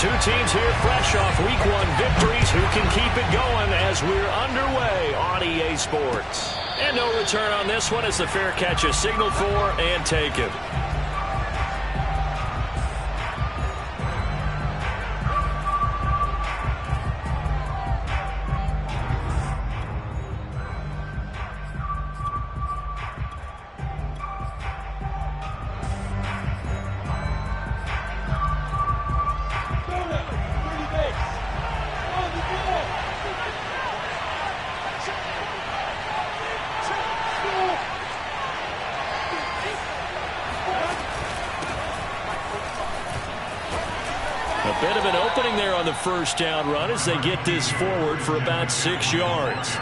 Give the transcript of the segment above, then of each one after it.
Two teams here fresh off Week 1 victories. Who can keep it going as we're underway on EA Sports? And no return on this one as the fair catch is signaled for and taken. A bit of an opening there on the first down run as they get this forward for about 6 yards.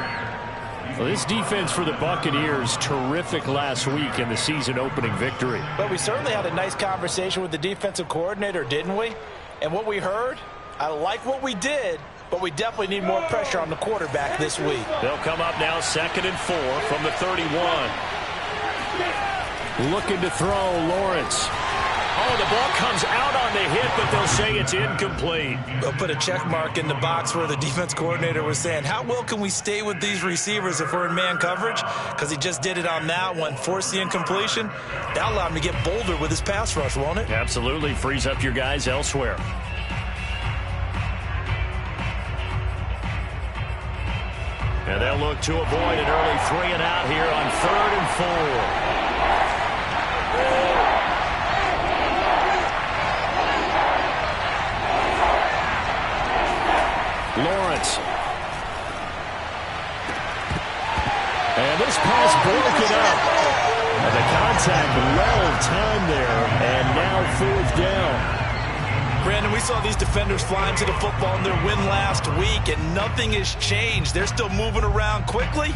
Well, this defense for the Buccaneers, terrific last week in the season opening victory. But we certainly had a nice conversation with the defensive coordinator, didn't we? And what we heard, I like what we did, but we definitely need more pressure on the quarterback this week. They'll come up now 2nd and 4 from the 31. Looking to throw, Lawrence. Oh, the ball comes out on the hit, but they'll say it's incomplete. They'll put a check mark in the box where the defense coordinator was saying, how well can we stay with these receivers if we're in man coverage? Because he just did it on that one, forced the incompletion. That'll allow him to get bolder with his pass rush, won't it? Absolutely. Frees up your guys elsewhere. And they'll look to avoid an early 3 and out here on 3rd and 4. Lawrence. And this pass broken up. And the contact well time there. And now 4th down. Brandon, we saw these defenders flying to the football in their win last week, and nothing has changed. They're still moving around quickly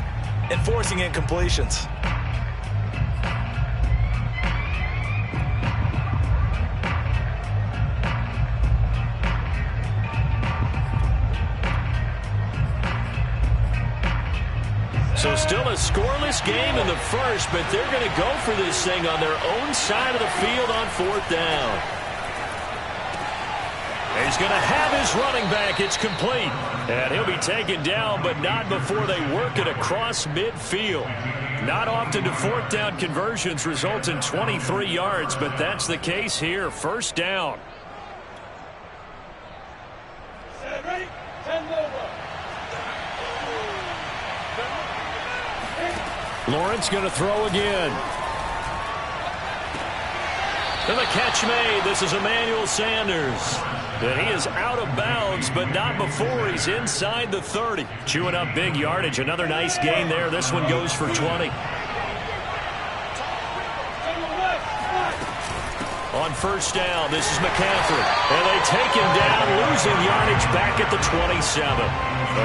and forcing incompletions. So still a scoreless game in the first, but they're going to go for this thing on their own side of the field on 4th down. He's going to have his running back. It's complete. And he'll be taken down, but not before they work it across midfield. Not often do 4th down conversions result in 23 yards, but that's the case here. 1st down. Ready? 10 over. Lawrence going to throw again. And the catch made. This is Emmanuel Sanders. And he is out of bounds, but not before he's inside the 30. Chewing up big yardage. Another nice gain there. This one goes for 20. On 1st down, this is McCaffrey. And they take him down, losing yardage back at the 27.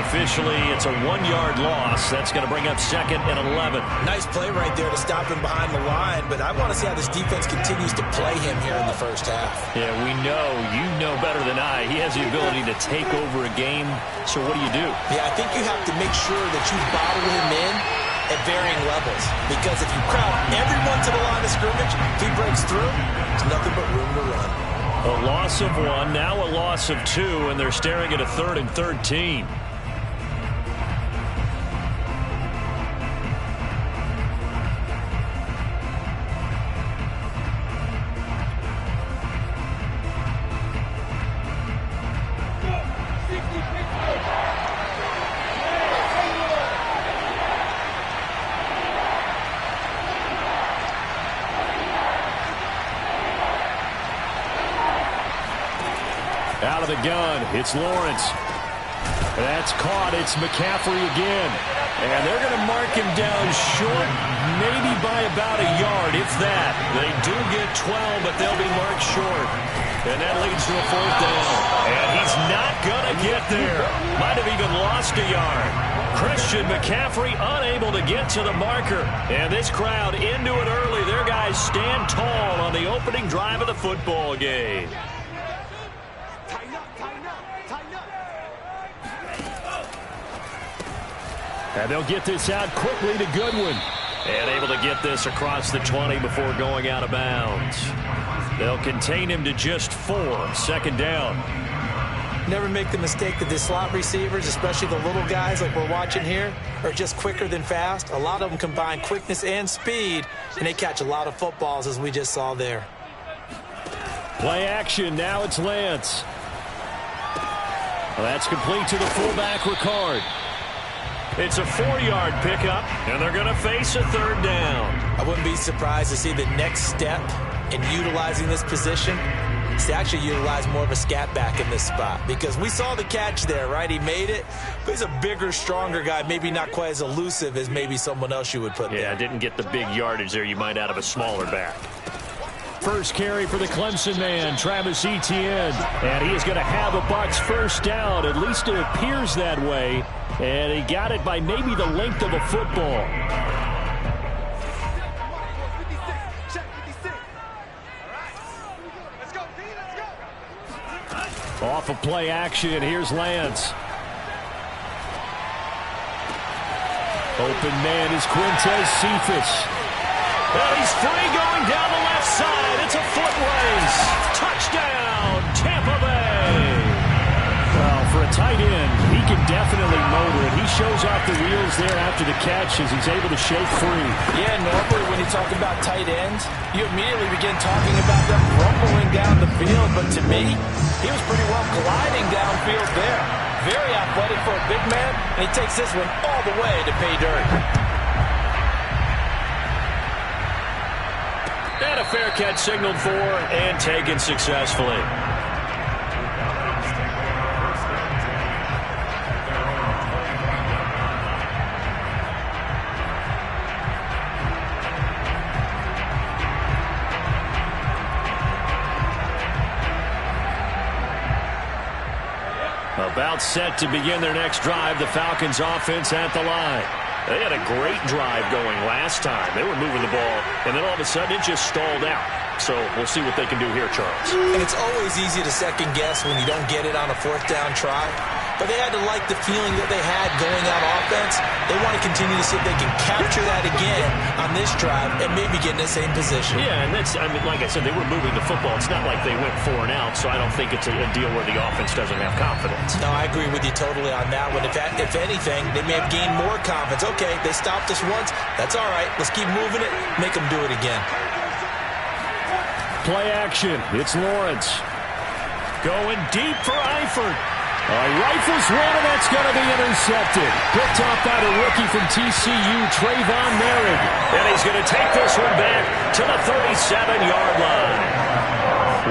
Officially, it's a 1-yard loss. That's going to bring up 2nd and 11. Nice play right there to stop him behind the line, but I want to see how this defense continues to play him here in the first half. Yeah, we know. You know better than I. He has the ability to take over a game. So what do? Yeah, I think you have to make sure that you bottle him in at varying levels, because if you crowd everyone to the line of scrimmage, if he breaks through, there's nothing but room to run. A loss of 1, now a loss of 2, and they're staring at a 3rd and 13. Out of the gun, it's Lawrence. That's caught. It's McCaffrey again. And they're going to mark him down short, maybe by about a yard, if that. They do get 12, but they'll be marked short. And that leads to a 4th down. And he's not going to get there. Might have even lost a yard. Christian McCaffrey unable to get to the marker. And this crowd into it early. Their guys stand tall on the opening drive of the football game. And they'll get this out quickly to Goodwin. And able to get this across the 20 before going out of bounds. They'll contain him to just 4. 2nd down. Never make the mistake that the slot receivers, especially the little guys like we're watching here, are just quicker than fast. A lot of them combine quickness and speed, and they catch a lot of footballs, as we just saw there. Play action. Now it's Lance. Well, that's complete to the fullback, Ricard. It's a 4-yard pickup, and they're going to face a third down. I wouldn't be surprised to see the next step in utilizing this position is to actually utilize more of a scat back in this spot, because we saw the catch there, right? He made it, but he's a bigger, stronger guy, maybe not quite as elusive as maybe someone else you would put there. Yeah, didn't get the big yardage there you might out of a smaller back. First carry for the Clemson man, Travis Etienne. And he is going to have a Bucs first down. At least it appears that way. And he got it by maybe the length of a football. Off of play action, here's Lance. Open man is Quintez Cephas. And he's free going down the left side. It's a foot race. Touchdown, Tampa Bay. Well, for a tight end, he can definitely motor it. He shows off the wheels there after the catch as he's able to shake free. Yeah, normally when you talk about tight ends, you immediately begin talking about them rumbling down the field. But to me, he was pretty well gliding downfield there. Very athletic for a big man, and he takes this one all the way to pay dirt. And a fair catch signaled for and taken successfully. About set to begin their next drive, the Falcons offense at the line. They had a great drive going last time. They were moving the ball, and then all of a sudden it just stalled out. So we'll see what they can do here, Charles. And it's always easy to second guess when you don't get it on a fourth down try. But they had to like the feeling that they had going out offense. They want to continue to see if they can capture that again on this drive and maybe get in the same position. Yeah, and that's, I mean, like I said, they were moving the football. It's not like they went 4 and out, so I don't think it's a deal where the offense doesn't have confidence. No, I agree with you totally on that one. If anything, they may have gained more confidence. Okay, they stopped us once. That's all right. Let's keep moving it. Make them do it again. Play action. It's Lawrence. Going deep for Eifert. Rifles one, and that's going to be intercepted. Picked off by the rookie from TCU, Trayvon Merrick. And he's going to take this one back to the 37-yard line.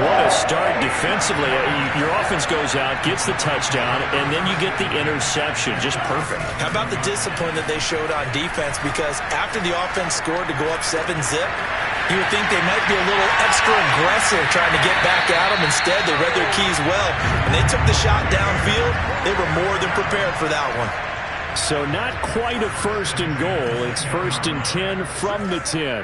What a start defensively. Your offense goes out, gets the touchdown, and then you get the interception. Just perfect. How about the discipline that they showed on defense? Because after the offense scored to go up 7-zip, you would think they might be a little extra aggressive trying to get back at them. Instead, they read their keys well. When they took the shot downfield, they were more than prepared for that one. So not quite a first and goal. It's 1st and 10 from the 10.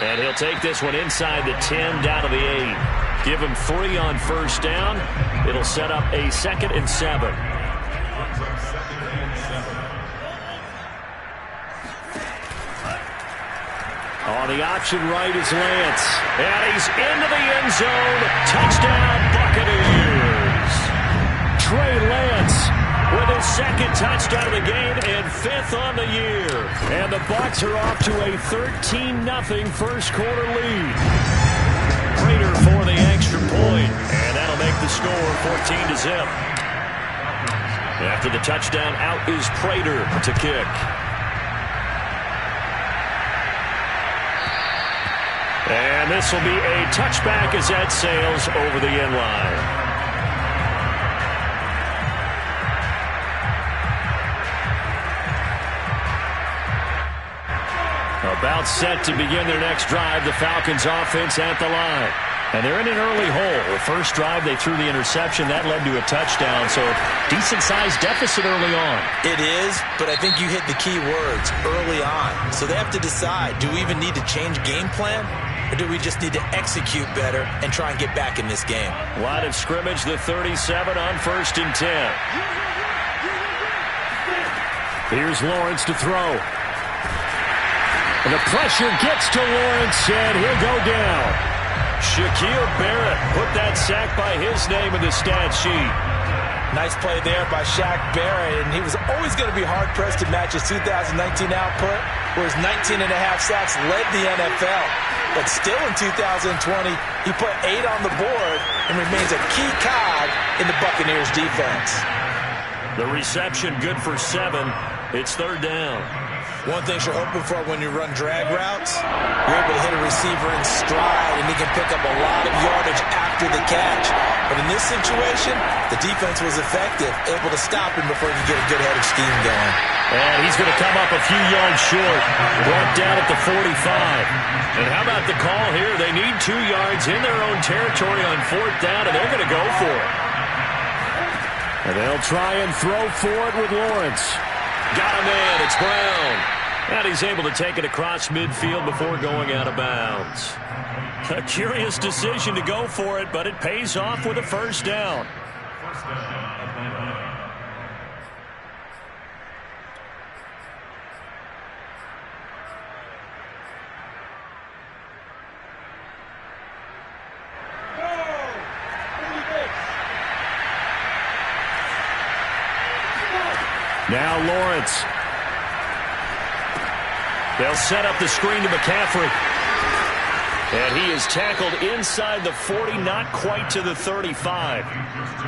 And he'll take this one inside the 10 down to the 8. Give him 3 on first down. It'll set up a 2nd and 7. On the option right is Lance. And he's into the end zone. Touchdown, Buccaneers. Trey Lance with his 2nd touchdown of the game and 5th on the year. And the Bucs are off to a 13-0 first quarter lead. Prater for the extra point, and that'll make the score 14-0. After the touchdown, out is Prater to kick. And this will be a touchback as that sails over the end line. About set to begin their next drive, the Falcons offense at the line. And they're in an early hole. The first drive, they threw the interception. That led to a touchdown, so decent-sized deficit early on. It is, but I think you hit the key words, early on. So they have to decide, do we even need to change game plan, or do we just need to execute better and try and get back in this game? Line of scrimmage, the 37 on 1st and 10. Here's Lawrence to throw. And the pressure gets to Lawrence, and he'll go down. Shaquille Barrett put that sack by his name in the stat sheet. Nice play there by Shaq Barrett, and he was always going to be hard-pressed to match his 2019 output, where his 19.5 sacks led the NFL. But still in 2020, he put 8 on the board and remains a key cog in the Buccaneers defense. The reception good for 7. It's 3rd down. One thing you're hoping for when you run drag routes, you're able to hit a receiver in stride, and he can pick up a lot of yardage after the catch. But in this situation, the defense was effective, able to stop him before he could get a good head of steam going. And he's going to come up a few yards short, brought down at the 45. And how about the call here? They need 2 yards in their own territory on 4th down, and they're going to go for it. And they'll try and throw for it with Lawrence. Got a man. It's Brown. And he's able to take it across midfield before going out of bounds. A curious decision to go for it, but it pays off with a 1st down. Now Lawrence. They'll set up the screen to McCaffrey. And he is tackled inside the 40, not quite to the 35.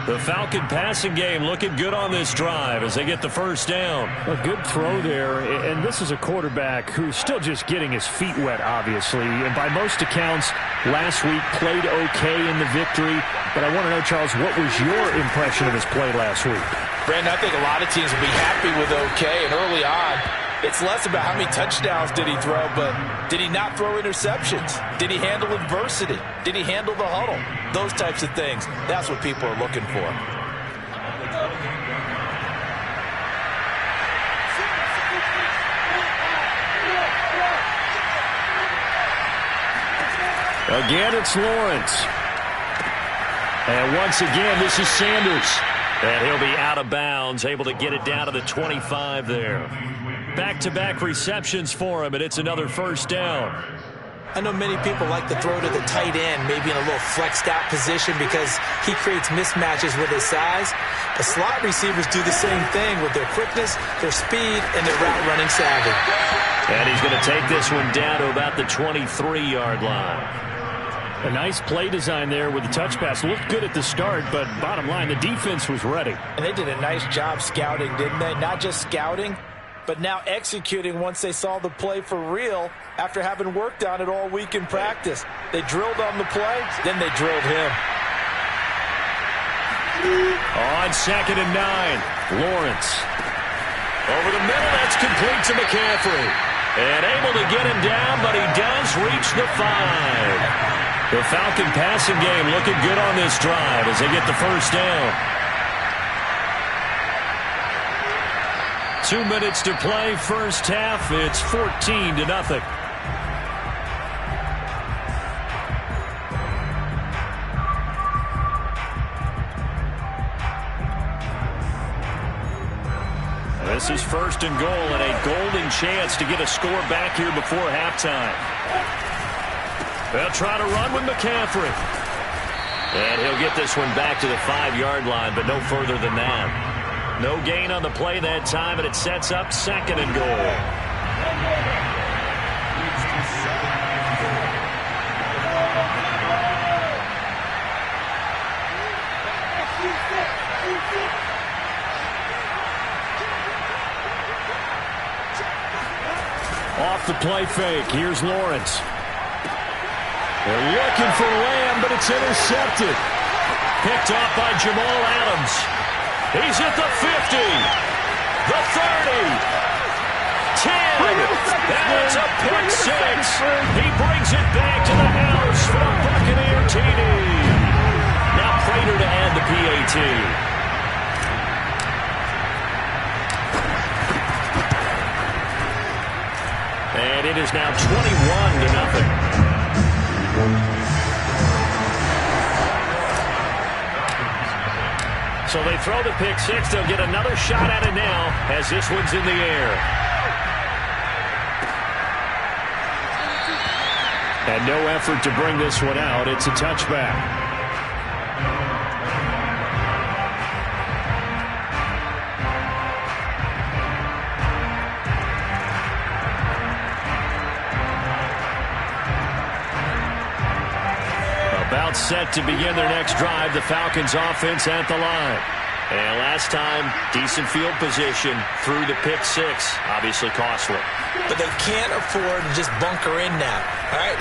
The Falcon passing game looking good on this drive as they get the 1st down. A good throw there, and this is a quarterback who's still just getting his feet wet, obviously. And by most accounts, last week played okay in the victory. But I want to know, Charles, what was your impression of his play last week? Brandon, I think a lot of teams will be happy with okay, and early on, it's less about how many touchdowns did he throw, but did he not throw interceptions? Did he handle adversity? Did he handle the huddle? Those types of things. That's what people are looking for. Again, it's Lawrence. And once again, this is Sanders. And he'll be out of bounds, able to get it down to the 25 there. Back-to-back receptions for him, and it's another 1st down. I know many people like to throw to the tight end, maybe in a little flexed out position because he creates mismatches with his size. But slot receivers do the same thing with their quickness, their speed, and their route running savvy. And he's going to take this one down to about the 23-yard line. A nice play design there with the touch pass. Looked good at the start, but bottom line, the defense was ready. And they did a nice job scouting, didn't they? Not just scouting, but now executing once they saw the play for real after having worked on it all week in practice. They drilled on the play, then they drilled him. On 2nd and 9, Lawrence. Over the middle, that's complete to McCaffrey. And able to get him down, but he does reach the 5. The Falcon passing game looking good on this drive as they get the 1st down. 2 minutes to play, 1st half. It's 14-0. This is 1st and goal and a golden chance to get a score back here before halftime. They'll try to run with McCaffrey. And he'll get this one back to the 5-yard line, but no further than that. No gain on the play that time, and it sets up 2nd and goal. Off the play fake. Here's Lawrence. They're looking for Lamb, but it's intercepted. Picked off by Jamal Adams. He's at the 50. The 30. 10. That's a pick 6. He brings it back to the house for a Buccaneer TD. Now Prater to add the PAT. And it is now 21-0. So they throw the pick six. They'll get another shot at it now as this one's in the air. And no effort to bring this one out. It's a touchback. About set to begin their next drive. The Falcons offense at the line. And last time, decent field position through the pick six. Obviously costly. But they can't afford to just bunker in now. All right,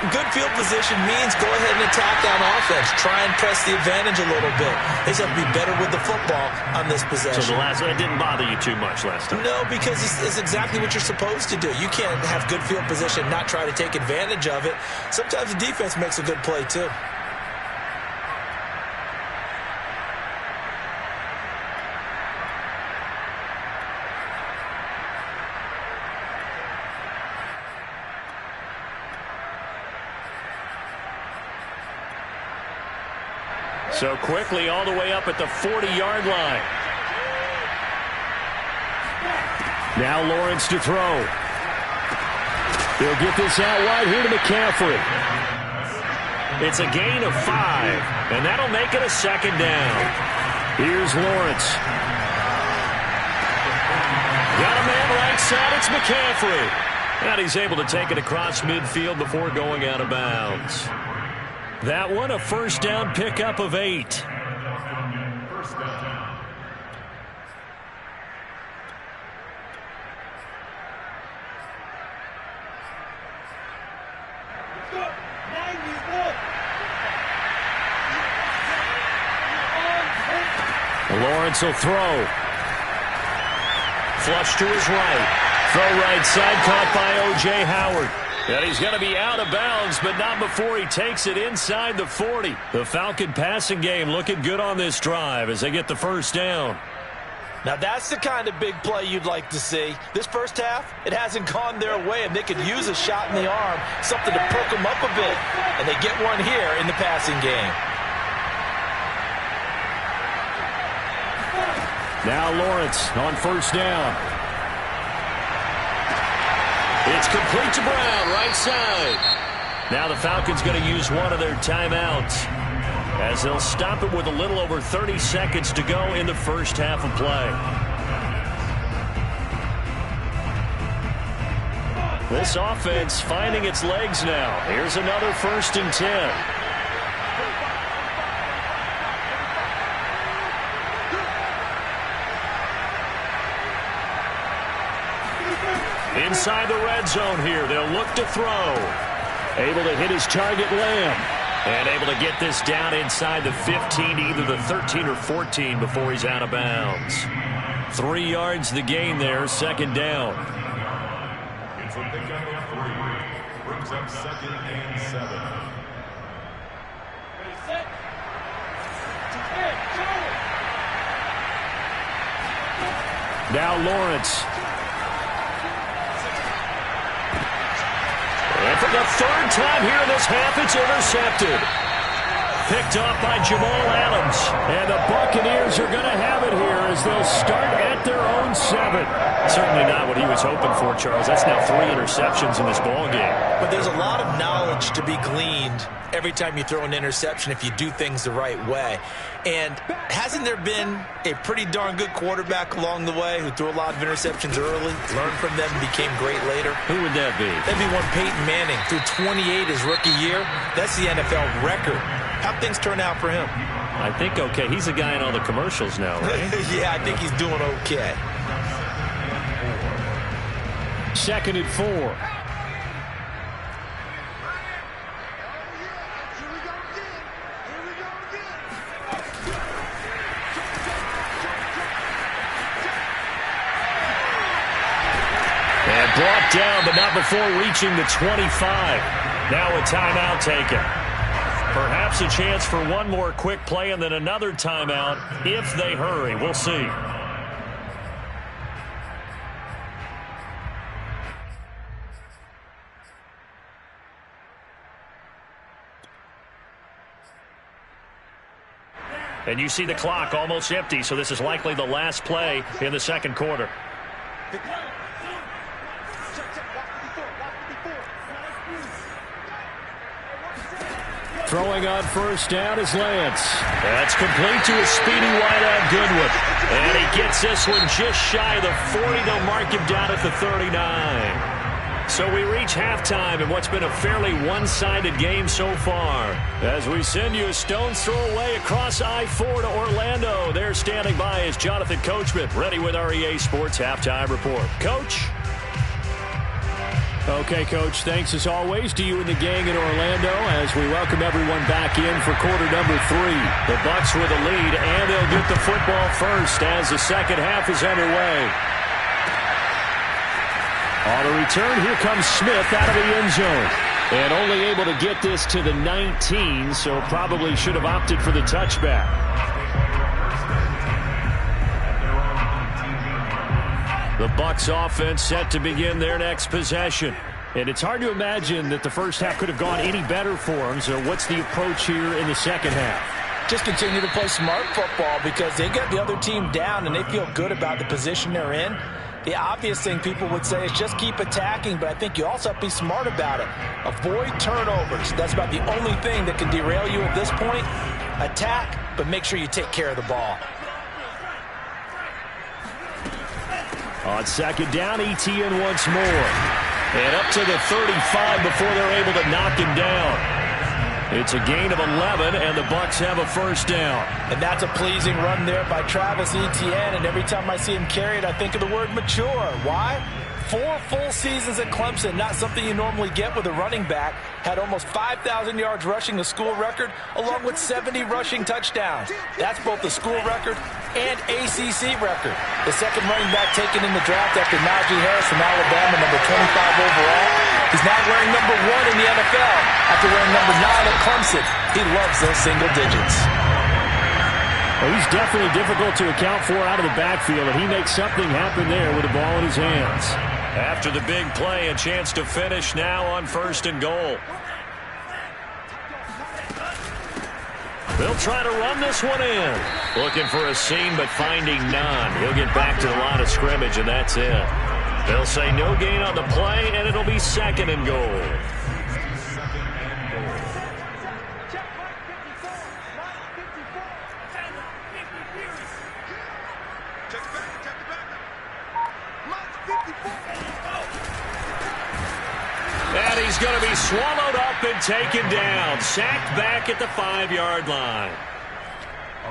good field position means go ahead and attack on offense. Try and press the advantage a little bit. They just have to be better with the football on this possession. So it didn't bother you too much last time? No, because it's exactly what you're supposed to do. You can't have good field position and not try to take advantage of it. Sometimes the defense makes a good play too. So quickly all the way up at the 40-yard line. Now Lawrence to throw. He'll get this out wide here to McCaffrey. It's a gain of 5, and that'll make it a second down. Here's Lawrence. Got a man right side. It's McCaffrey. And he's able to take it across midfield before going out of bounds. That one, a first down pickup of 8. Lawrence will throw. Flush to his right. Throw right side, caught by O.J. Howard. And he's going to be out of bounds, but not before he takes it inside the 40. The Falcon passing game looking good on this drive as they get the first down. Now that's the kind of big play you'd like to see. This first half, it hasn't gone their way, and they could use a shot in the arm, something to perk them up a bit. And they get one here in the passing game. Now Lawrence on first down. It's complete to Brown, right side. Now the Falcons going to use one of their timeouts as they'll stop it with a little over 30 seconds to go in the first half of play. This offense finding its legs now. Here's another 1st and 10. Inside the red zone here, they'll look to throw. Able to hit his target, Lamb. And able to get this down inside the 15, either the 13 or 14 before he's out of bounds. 3 yards the gain there, second down. It's a pickup of 3. Brings up 2nd and 7. Now Lawrence. And for the 3rd time here in this half, it's intercepted. Picked off by Jamal Adams. And the Buccaneers are going to have it here as they'll start at their own 7. Certainly not what he was hoping for, Charles. That's now 3 interceptions in this ballgame. But there's a lot of knowledge to be gleaned every time you throw an interception if you do things the right way. And hasn't there been a pretty darn good quarterback along the way who threw a lot of interceptions early, learned from them, and became great later? Who would that be? That'd be one Peyton Manning. Threw 28 his rookie year. That's the NFL record. How'd things turn out for him? I think okay. He's a guy in all the commercials now, right? Yeah, I think he's doing okay. 2nd and 4. And brought down, but not before reaching the 25. Now a timeout taken. Perhaps a chance for one more quick play and then another timeout if they hurry. We'll see. And you see the clock almost empty, so this is likely the last play in the second quarter. Throwing on first down is Lance. That's complete to his speedy wideout Goodwin. And he gets this one just shy of the 40. They'll mark him down at the 39. So we reach halftime in what's been a fairly one-sided game so far. As we send you a stone's throw away across I-4 to Orlando. There standing by is Jonathan Coachman, ready with our EA Sports Halftime Report. Coach? Okay, Coach, thanks as always to you and the gang in Orlando as we welcome everyone back in for quarter number 3. The Bucs with a lead, and they'll get the football first as the second half is underway. On the return, here comes Smith out of the end zone. And only able to get this to the 19, so probably should have opted for the touchback. The Bucs offense set to begin their next possession. And it's hard to imagine that the first half could have gone any better for them. So what's the approach here in the second half? Just continue to play smart football because they get the other team down and they feel good about the position they're in. The obvious thing people would say is just keep attacking, but I think you also have to be smart about it. Avoid turnovers. That's about the only thing that can derail you at this point. Attack, but make sure you take care of the ball. On second down, ETN once more. And up to the 35 before they're able to knock him down. It's a gain of 11, and the Bucs have a first down. And that's a pleasing run there by Travis Etienne, and every time I see him carry it, I think of the word mature. Why? 4 full seasons at Clemson, not something you normally get with a running back. Had almost 5,000 yards rushing, the school record, along with 70 rushing touchdowns. That's both the school record and ACC record. The second running back taken in the draft after Najee Harris from Alabama, number 25 overall. He's now wearing number 1 in the NFL after wearing number 9 at Clemson. He loves those single digits. Well, he's definitely difficult to account for out of the backfield, and he makes something happen there with the ball in his hands. After the big play, a chance to finish now on first and goal. They'll try to run this one in. Looking for a seam, but finding none. He'll get back to the line of scrimmage, and that's it. They'll say no gain on the play, and it'll be second and goal. And he's going to be swallowed up and taken down. Sacked back at the 5-yard line.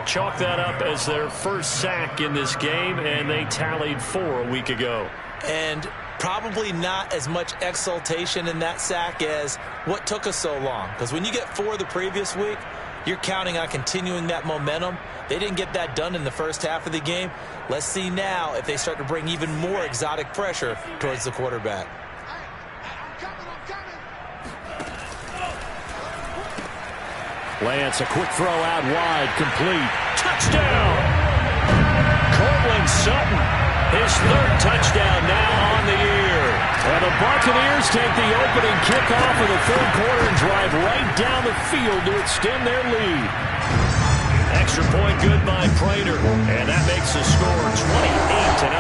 Chalk that up as their first sack in this game, and they tallied 4 a week ago. And probably not as much exultation in that sack as what took us so long. Because when you get 4 the previous week, you're counting on continuing that momentum. They didn't get that done in the first half of the game. Let's see now if they start to bring even more exotic pressure towards the quarterback. Lance, a quick throw out wide, complete. Touchdown! Cortland Sutton, his 3rd touchdown now on the year. And the Buccaneers take the opening kickoff of the 3rd quarter and drive right down the field to extend their lead. Extra point good by Prater, and that makes the score 28-0.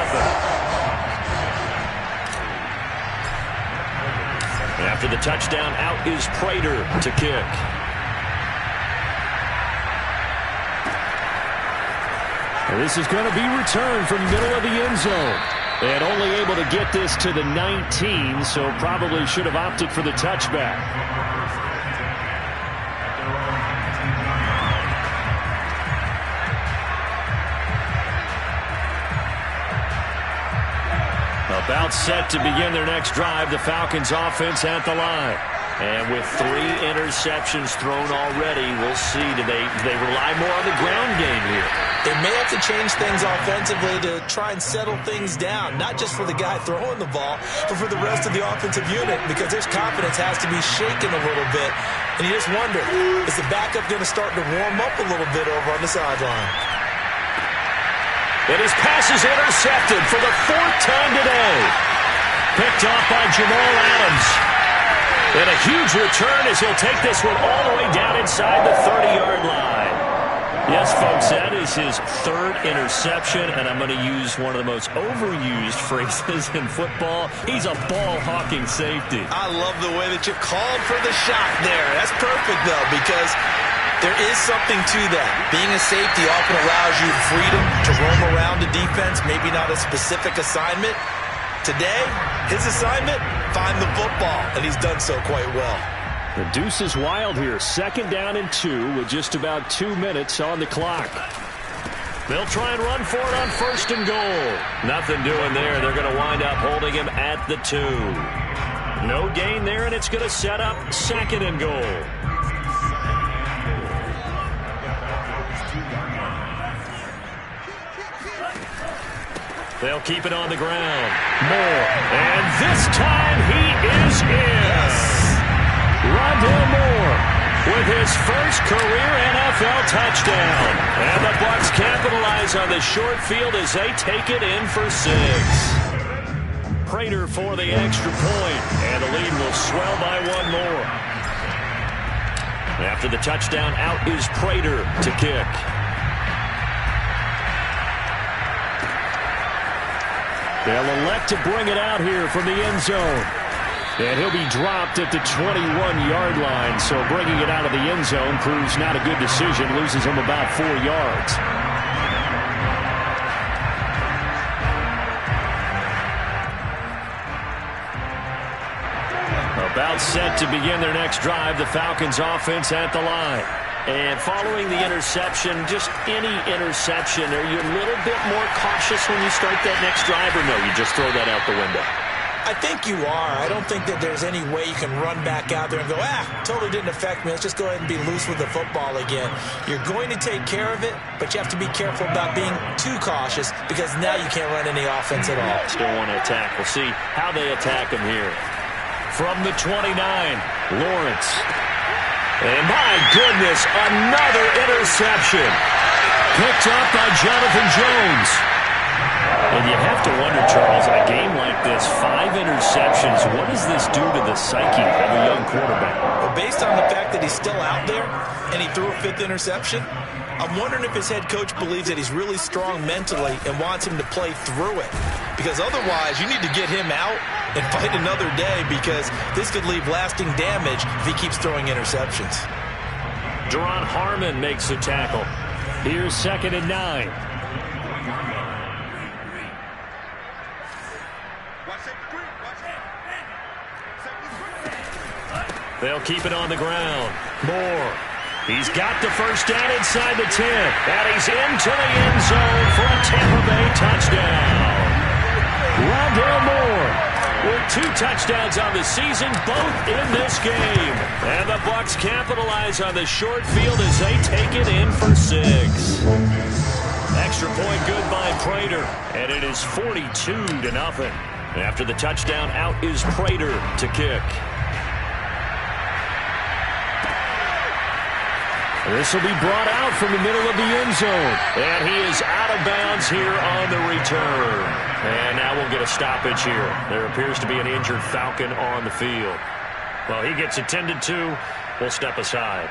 After the touchdown, out is Prater to kick. This is going to be returned from the middle of the end zone. And only able to get this to the 19, so probably should have opted for the touchback. About set to begin their next drive, the Falcons offense at the line. And with 3 interceptions thrown already, we'll see. Do they rely more on the ground game here? They may have to change things offensively to try and settle things down, not just for the guy throwing the ball, but for the rest of the offensive unit, because their confidence has to be shaken a little bit. And you just wonder, is the backup going to start to warm up a little bit over on the sideline? And his pass is intercepted for the 4th time today. Picked off by Jamal Adams. And a huge return as he'll take this one all the way down inside the 30-yard line. Yes, folks, that is his third interception, and I'm going to use one of the most overused phrases in football. He's a ball-hawking safety. I love the way that you called for the shot there. That's perfect, though, because there is something to that. Being a safety often allows you freedom to roam around the defense, maybe not a specific assignment. Today, his assignment, find the football, and he's done so quite well. The deuce is wild here. 2nd down and 2 with just about 2 minutes on the clock. They'll try and run for it on 1st and goal. Nothing doing there. They're going to wind up holding him at the 2. No gain there, and it's going to set up 2nd and goal. They'll keep it on the ground. Moore. And this time he is in. Yes. Rondale Moore with his first career NFL touchdown. And the Bucs capitalize on the short field as they take it in for 6. Prater for the extra point, and the lead will swell by 1 more. After the touchdown, out is Prater to kick. They'll elect to bring it out here from the end zone. And he'll be dropped at the 21-yard line. So bringing it out of the end zone proves not a good decision. Loses him about 4 yards. About set to begin their next drive. The Falcons offense at the line. And following the interception, just any interception, are you a little bit more cautious when you start that next drive, or no, you just throw that out the window? I think you are. I don't think that there's any way you can run back out there and go, totally didn't affect me. Let's just go ahead and be loose with the football again. You're going to take care of it, but you have to be careful about being too cautious because now you can't run any offense at all. Still want to attack. We'll see how they attack him here. From the 29, Lawrence. And my goodness, another interception. Picked up by Jonathan Jones. And you have to wonder, Charles, in a game like this, 5 interceptions, what does this do to the psyche of a young quarterback? Well, based on the fact that he's still out there and he threw a 5th interception, I'm wondering if his head coach believes that he's really strong mentally and wants him to play through it. Because otherwise, you need to get him out and fight another day because this could leave lasting damage if he keeps throwing interceptions. Deron Harmon makes the tackle. Here's 2nd and 9. They'll keep it on the ground. Moore. He's got the first down inside the 10. And he's into the end zone for a Tampa Bay touchdown. Rondale Moore with 2 touchdowns on the season, both in this game. And the Bucs capitalize on the short field as they take it in for 6. Extra point good by Prater. And it is 42-0. After the touchdown, out is Prater to kick. This will be brought out from the middle of the end zone. And he is out of bounds here on the return. And now we'll get a stoppage here. There appears to be an injured Falcon on the field. Well, he gets attended to. We'll step aside.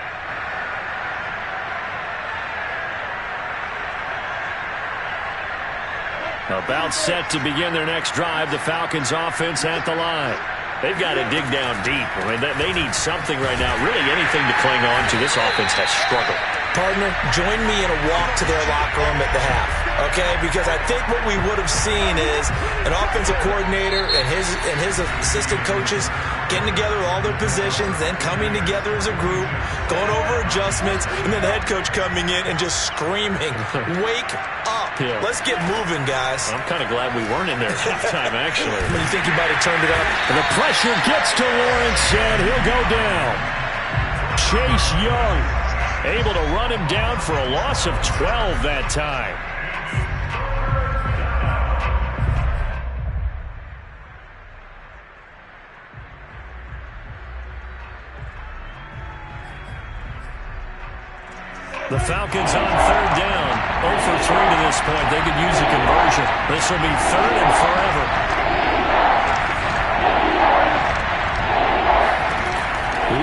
About set to begin their next drive. The Falcons offense at the line. They've got to dig down deep. I mean, they need something right now. Really anything to cling on to. This offense has struggled. Partner, join me in a walk to their locker room at the half, okay? Because I think what we would have seen is an offensive coordinator and his assistant coaches getting together all their positions, then coming together as a group, going over adjustments, and then the head coach coming in and just screaming, wake up. Yeah. Let's get moving, guys. I'm kind of glad we weren't in there at halftime, actually. When you think you might have turned it up. And the pressure gets to Lawrence, and he'll go down. Chase Young able to run him down for a loss of 12 that time. The Falcons on 3rd down. 0 for 3 to this point. They could use a conversion. This will be 3rd and forever.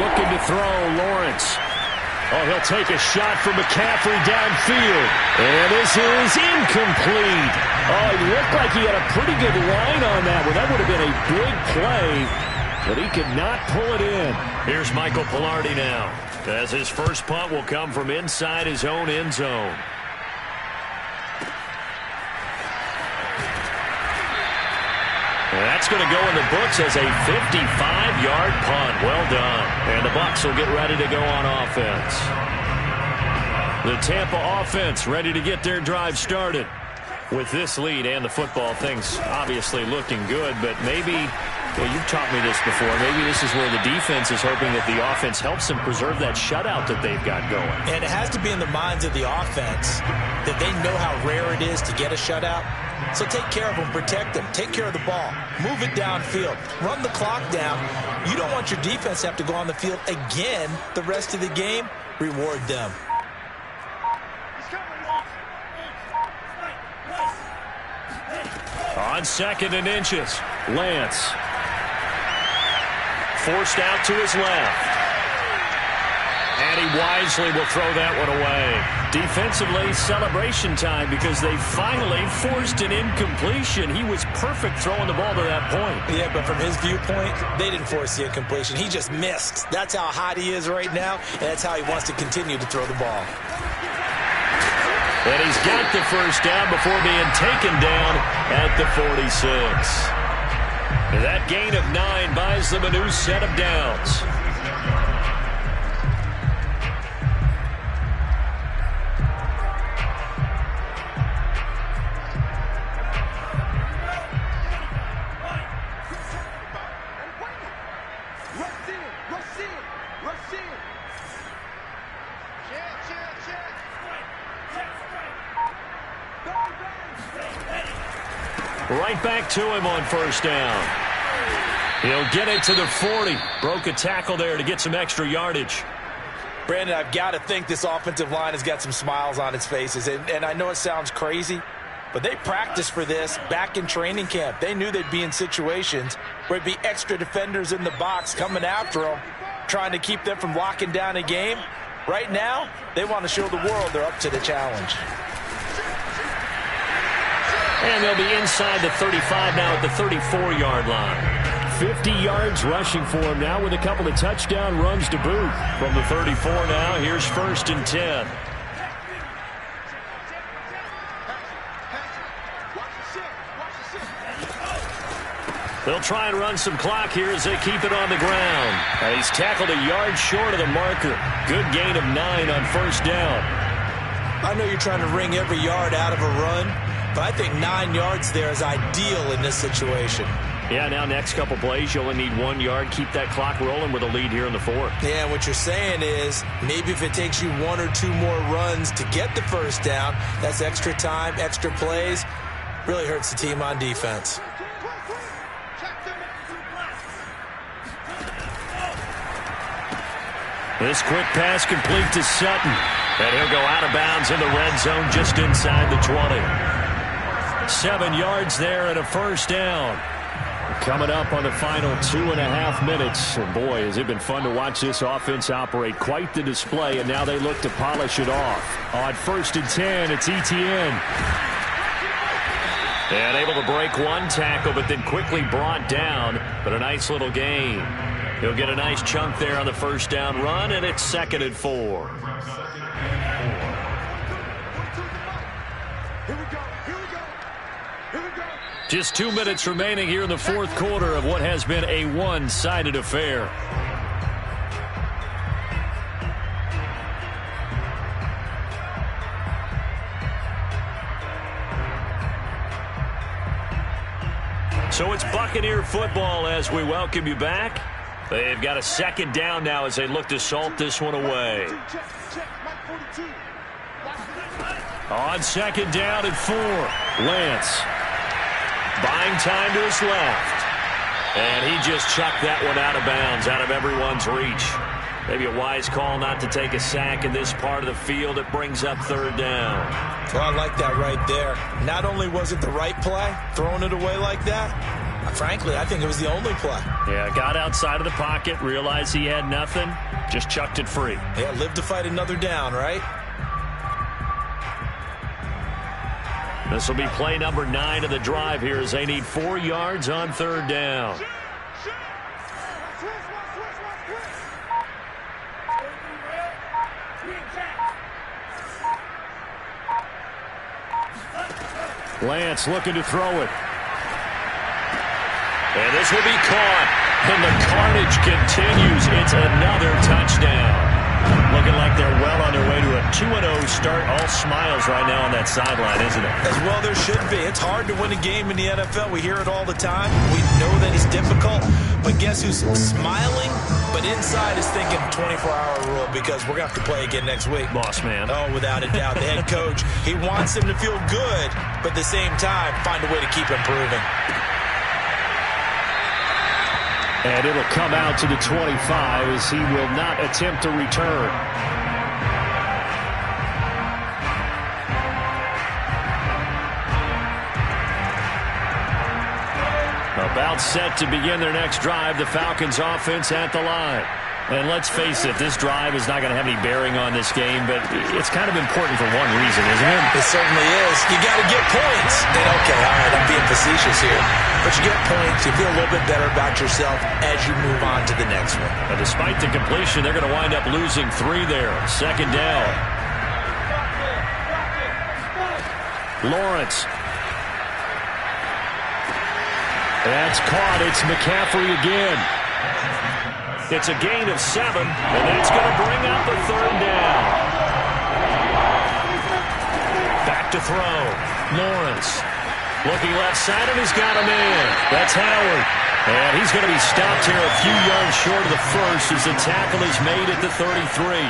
Looking to throw, Lawrence. Oh, he'll take a shot from McCaffrey downfield. And this is incomplete. Oh, it looked like he had a pretty good line on that one. That would have been a big play, but he could not pull it in. Here's Michael Pilardi now, as his first punt will come from inside his own end zone. That's going to go in the books as a 55-yard punt. Well done. And the Bucs will get ready to go on offense. The Tampa offense ready to get their drive started. With this lead and the football, things obviously looking good, but maybe, well, you've taught me this before, maybe this is where the defense is hoping that the offense helps them preserve that shutout that they've got going. And it has to be in the minds of the offense that they know how rare it is to get a shutout. So take care of them, protect them, take care of the ball, move it downfield, run the clock down. You don't want your defense to have to go on the field again the rest of the game. Reward them. On 2nd and inches, Lance. Forced out to his left. And he wisely will throw that one away. Defensively, celebration time because they finally forced an incompletion. He was perfect throwing the ball to that point. Yeah, but from his viewpoint, they didn't force the incompletion. He just missed. That's how hot he is right now, and that's how he wants to continue to throw the ball. And he's got the first down before being taken down at the 46. That gain of 9 buys them a new set of downs. Right back to him on first down. He'll get it to the 40. Broke a tackle there to get some extra yardage. Brandon, I've got to think this offensive line has got some smiles on its faces. And I know it sounds crazy, but they practiced for this back in training camp. They knew they'd be in situations where it'd be extra defenders in the box coming after them, trying to keep them from locking down a game. Right now, they want to show the world they're up to the challenge. And they'll be inside the 35 now at the 34-yard line. 50 yards rushing for him now with a couple of touchdown runs to boot. From the 34 now, here's 1st and 10. They'll try and run some clock here as they keep it on the ground. And he's tackled a yard short of the marker. Good gain of 9 on first down. I know you're trying to wring every yard out of a run, but I think 9 yards there is ideal in this situation. Yeah, now next couple plays, you only need 1 yard. Keep that clock rolling with a lead here in the 4th. Yeah, what you're saying is maybe if it takes you 1 or 2 more runs to get the first down, that's extra time, extra plays. Really hurts the team on defense. This quick pass complete to Sutton. And he'll go out of bounds in the red zone just inside the 20. 7 yards there and a first down. Coming up on the final 2.5 minutes. And boy, has it been fun to watch this offense operate. Quite the display, and now they look to polish it off. On 1st and 10, it's Etienne. And able to break one tackle, but then quickly brought down. But a nice little gain. He'll get a nice chunk there on the first down run, and it's 2nd and 4. Just 2 minutes remaining here in the 4th quarter of what has been a one-sided affair. So it's Buccaneer football as we welcome you back. They've got a 2nd down now as they look to salt this one away. On 2nd down and 4, Lance. Buying time to his left. And he just chucked that one out of bounds, out of everyone's reach. Maybe a wise call not to take a sack in this part of the field. It brings up 3rd down. Well, I like that right there. Not only was it the right play, throwing it away like that, Frankly, I think it was the only play. Yeah, got outside of the pocket, realized he had nothing, just chucked it free. Yeah, live to fight another down, right? This will be play number 9 of the drive here as they need 4 yards on 3rd down. Lance looking to throw it. And this will be caught. And the carnage continues. It's another touchdown. Looking like they're well on their way to a 2-0 start. All smiles right now on that sideline, isn't it? As well there should be. It's hard to win a game in the NFL. We hear it all the time. We know that it's difficult. But guess who's smiling? But inside is thinking 24-hour rule because we're going to have to play again next week. Boss man. Oh, without a doubt. The head coach, he wants them to feel good, but at the same time, find a way to keep improving. And it'll come out to the 25 as he will not attempt to return. About set to begin their next drive, the Falcons offense at the line. And let's face it, this drive is not going to have any bearing on this game, but it's kind of important for one reason, isn't it? It certainly is. You got to get points. And okay, all right, I'm being facetious here. But you get points, you feel a little bit better about yourself as you move on to the next one. And despite the completion, they're going to wind up losing 3 there. 2nd down. Lawrence. That's caught. It's McCaffrey again. It's a gain of 7, and that's going to bring up the 3rd down. Back to throw. Lawrence. Looking left side, and he's got a man. That's Howard. And he's going to be stopped here a few yards short of the first as the tackle is made at the 33.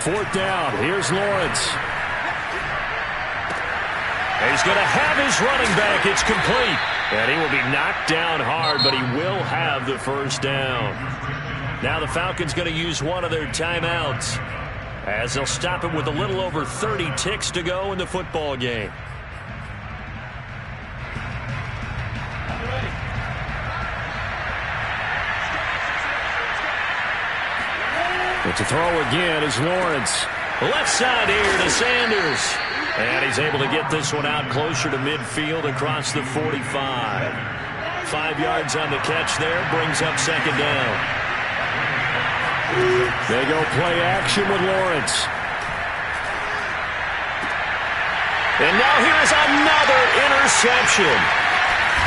4th down. Here's Lawrence. And he's going to have his running back. It's complete. And he will be knocked down hard, but he will have the 1st down. Now the Falcons going to use one of their timeouts as they'll stop it with a little over 30 ticks to go in the football game. But to throw again is Lawrence. Left side here to Sanders. And he's able to get this one out closer to midfield across the 45. 5 yards on the catch there, brings up 2nd down. They go play action with Lawrence. And now here's another interception.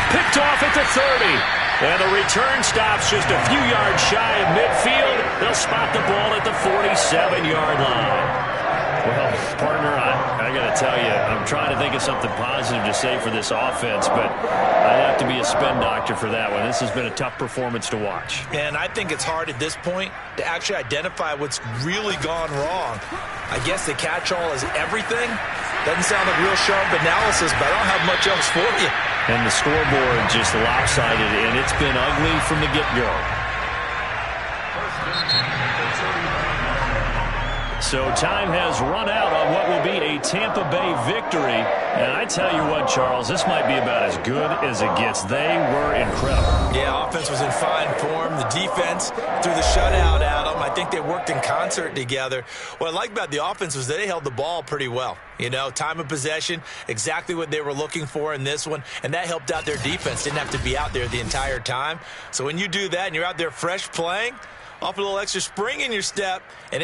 Picked off at the 30. And the return stops just a few yards shy of midfield. They'll spot the ball at the 47-yard line. Well, partner, I got to tell you, I'm trying to think of something positive to say for this offense, but I'd have to be a spin doctor for that one. This has been a tough performance to watch. And I think it's hard at this point to actually identify what's really gone wrong. I guess the catch-all is everything. Doesn't sound like real sharp analysis, but I don't have much else for you. And the scoreboard just lopsided, and it's been ugly from the get-go. So time has run out on what will be a Tampa Bay victory. And I tell you what, Charles, this might be about as good as it gets. They were incredible. Yeah, offense was in fine form. The defense threw the shutout at them. I think they worked in concert together. What I like about the offense was that they held the ball pretty well. You know, time of possession, exactly what they were looking for in this one. And that helped out their defense. Didn't have to be out there the entire time. So when you do that and you're out there fresh playing, off a little extra spring in your step, and it